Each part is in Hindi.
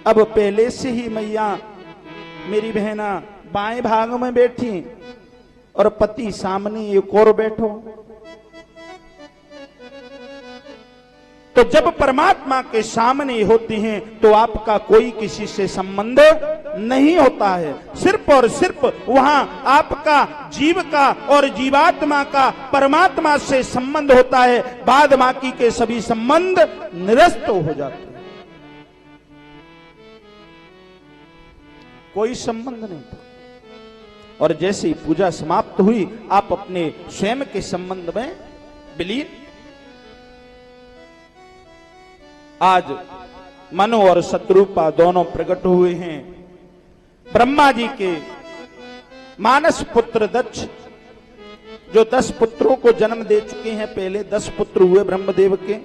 अब पहले से ही मैया मेरी बहना बाएं भाग में बैठी और पति सामने एक और बैठो। तो जब परमात्मा के सामने होती हैं तो आपका कोई किसी से संबंध नहीं होता है। सिर्फ और सिर्फ वहां आपका जीव का और जीवात्मा का परमात्मा से संबंध होता है। बाद बाकी के सभी संबंध निरस्त हो जाते हैं, कोई संबंध नहीं था। और जैसे ही पूजा समाप्त हुई आप अपने स्वयं के संबंध में विलीन। आज मनु और शत्रुपा दोनों प्रकट हुए हैं। ब्रह्मा जी के मानस पुत्र दक्ष, जो 10 पुत्रों को जन्म दे चुके हैं, पहले 10 पुत्र हुए ब्रह्मदेव के,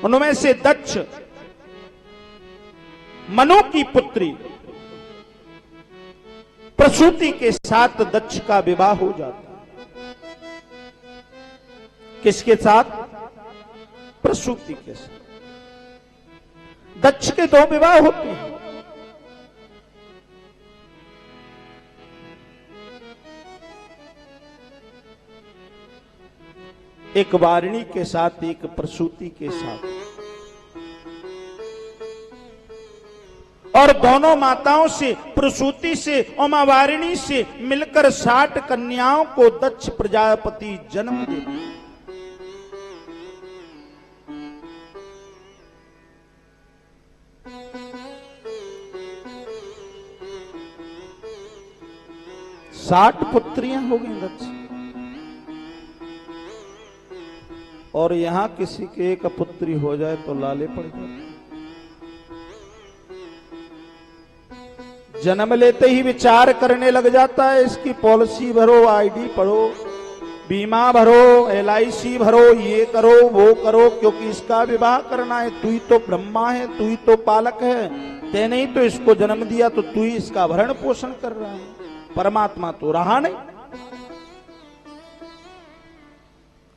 उनमें से दक्ष मनु की पुत्री प्रसूति के साथ दक्ष का विवाह हो जाता। किसके साथ? प्रसूति के साथ। दक्ष के 2 विवाह होते हैं। एक वारिणी के साथ, एक प्रसूति के साथ। और दोनों माताओं से, प्रसूति से और मां वारिणी से मिलकर 60 कन्याओं को दक्ष प्रजापति जन्म देते। साठ पुत्रियां हो गई दक्ष। और यहां किसी के एक पुत्री हो जाए तो लाले पड़ जाते। जन्म लेते ही विचार करने लग जाता है, इसकी पॉलिसी भरो, आईडी पढ़ो, बीमा भरो, LIC भरो, ये करो वो करो, क्योंकि इसका विवाह करना है। तू ही तो ब्रह्मा है, तू ही तो पालक है, तेने ही तो इसको जन्म दिया, तो तू ही इसका भरण पोषण कर रहा है। परमात्मा तो रहा नहीं,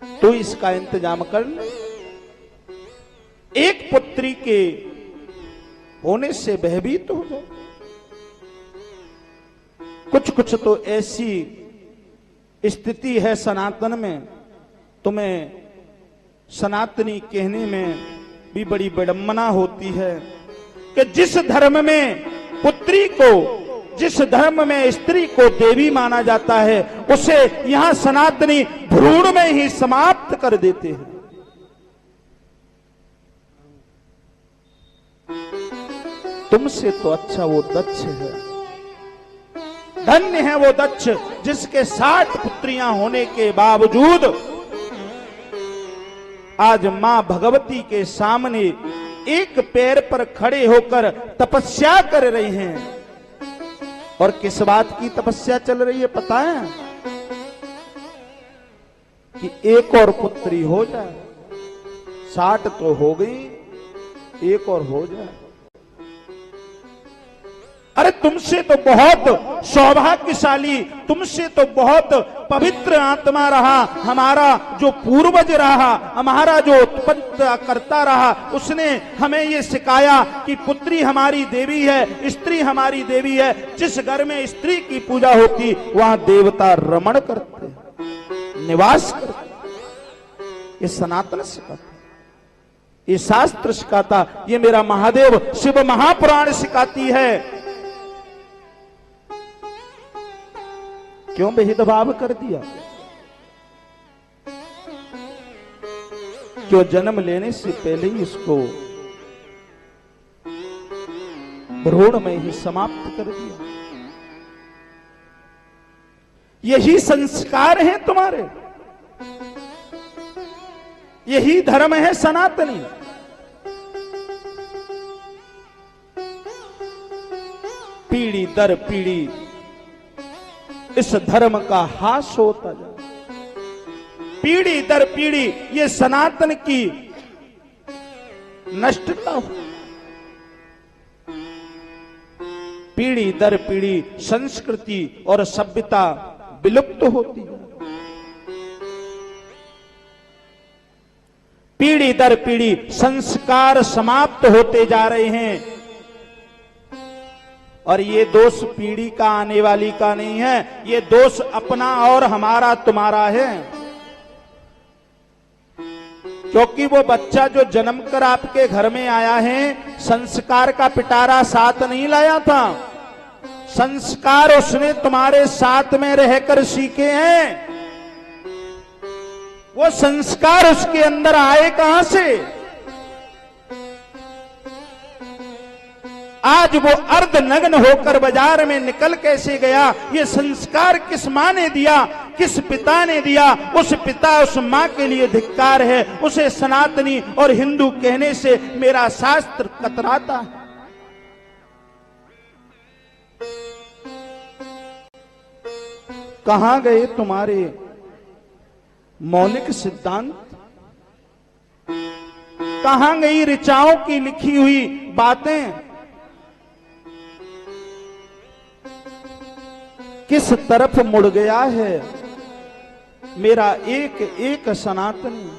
तो इसका इंतजाम कर ले। एक पुत्री के होने से भयभीत हो जाए। कुछ कुछ तो ऐसी स्थिति है सनातन में, तुम्हें सनातनी कहने में भी बड़ी विडंबना होती है कि जिस धर्म में पुत्री को, जिस धर्म में स्त्री को देवी माना जाता है, उसे यहां सनातनी भ्रूण में ही समाप्त कर देते हैं। तुमसे तो अच्छा वो दक्ष है। धन्य है वो दक्ष जिसके 60 पुत्रियां होने के बावजूद आज मां भगवती के सामने एक पैर पर खड़े होकर तपस्या कर रहे हैं। और किस बात की तपस्या चल रही है पता है? कि एक और पुत्री हो जाए। 60 तो हो गई, एक और हो जाए। अरे तुमसे तो बहुत सौभाग्यशाली, तुमसे तो बहुत पवित्र आत्मा रहा हमारा जो पूर्वज रहा, हमारा जो उत्पन्न करता रहा, उसने हमें ये सिखाया कि पुत्री हमारी देवी है, स्त्री हमारी देवी है। जिस घर में स्त्री की पूजा होती वहां देवता रमण करते, निवास करते। ये सनातन सिखाता, ये शास्त्र सिखाता, ये मेरा महादेव शिव महापुराण सिखाती है। क्यों भेदभाव कर दिया? क्यों जन्म लेने से पहले ही इसको भ्रूण में ही समाप्त कर दिया? यही संस्कार हैं तुम्हारे, यही धर्म है सनातनी। पीढ़ी दर पीढ़ी इस धर्म का हास होता जाए। पीढ़ी दर पीढ़ी ये सनातन की नष्टता हो। पीढ़ी दर पीढ़ी संस्कृति और सभ्यता विलुप्त होती है। पीढ़ी दर पीढ़ी संस्कार समाप्त होते जा रहे हैं। और ये दोष पीढ़ी का, आने वाली का नहीं है, ये दोष अपना और हमारा तुम्हारा है। क्योंकि वो बच्चा जो जन्म कर आपके घर में आया है, संस्कार का पिटारा साथ नहीं लाया था। संस्कार उसने तुम्हारे साथ में रहकर सीखे हैं। वो संस्कार उसके अंदर आए कहां से? आज वो अर्धनग्न होकर बाजार में निकल कैसे गया? ये संस्कार किस मां ने दिया, किस पिता ने दिया? उस पिता, उस मां के लिए धिक्कार है। उसे सनातनी और हिंदू कहने से मेरा शास्त्र कतराता है। कहां गए तुम्हारे मौलिक सिद्धांत? कहां गई ऋचाओं की लिखी हुई बातें? किस तरफ मुड़ गया है मेरा एक एक सनातनी?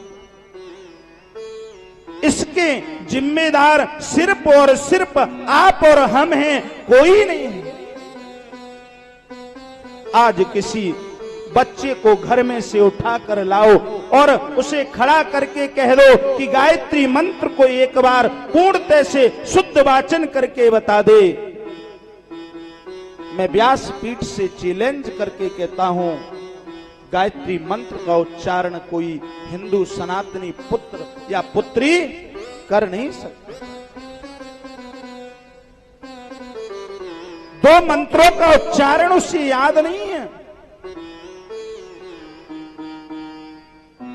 इसके जिम्मेदार सिर्फ और सिर्फ आप और हम हैं, कोई नहीं है। आज किसी बच्चे को घर में से उठा कर लाओ और उसे खड़ा करके कह दो कि गायत्री मंत्र को एक बार पूर्णतः से शुद्ध वाचन करके बता दे। मैं व्यास पीठ से चैलेंज करके कहता हूं, गायत्री मंत्र का उच्चारण कोई हिंदू सनातनी पुत्र या पुत्री कर नहीं सकते। दो मंत्रों का उच्चारण उसे याद नहीं है।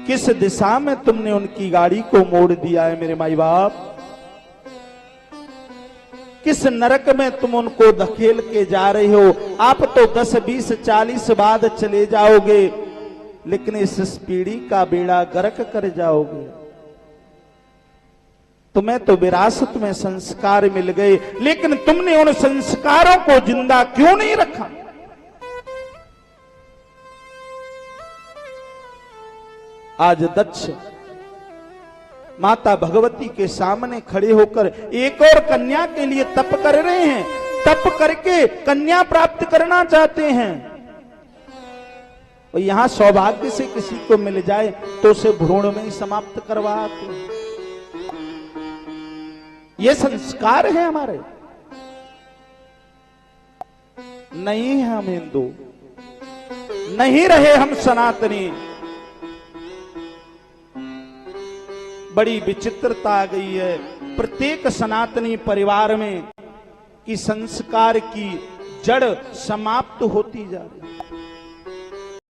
किस दिशा में तुमने उनकी गाड़ी को मोड़ दिया है मेरे माई बाप? किस नरक में तुम उनको धकेल के जा रहे हो? आप तो 10, 20, 40 बाद चले जाओगे, लेकिन इस पीढ़ी का बेड़ा गर्क कर जाओगे। तुम्हें तो विरासत में संस्कार मिल गए, लेकिन तुमने उन संस्कारों को जिंदा क्यों नहीं रखा? आज दक्ष माता भगवती के सामने खड़े होकर एक और कन्या के लिए तप कर रहे हैं। तप करके कन्या प्राप्त करना चाहते हैं। और यहां सौभाग्य से किसी को मिल जाए तो उसे भ्रूण में ही समाप्त करवाते हैं। ये संस्कार है हमारे। नहीं है हम हिंदू, नहीं रहे हम सनातनी। बड़ी विचित्रता आ गई है प्रत्येक सनातनी परिवार में कि संस्कार की जड़ समाप्त होती जा रही है।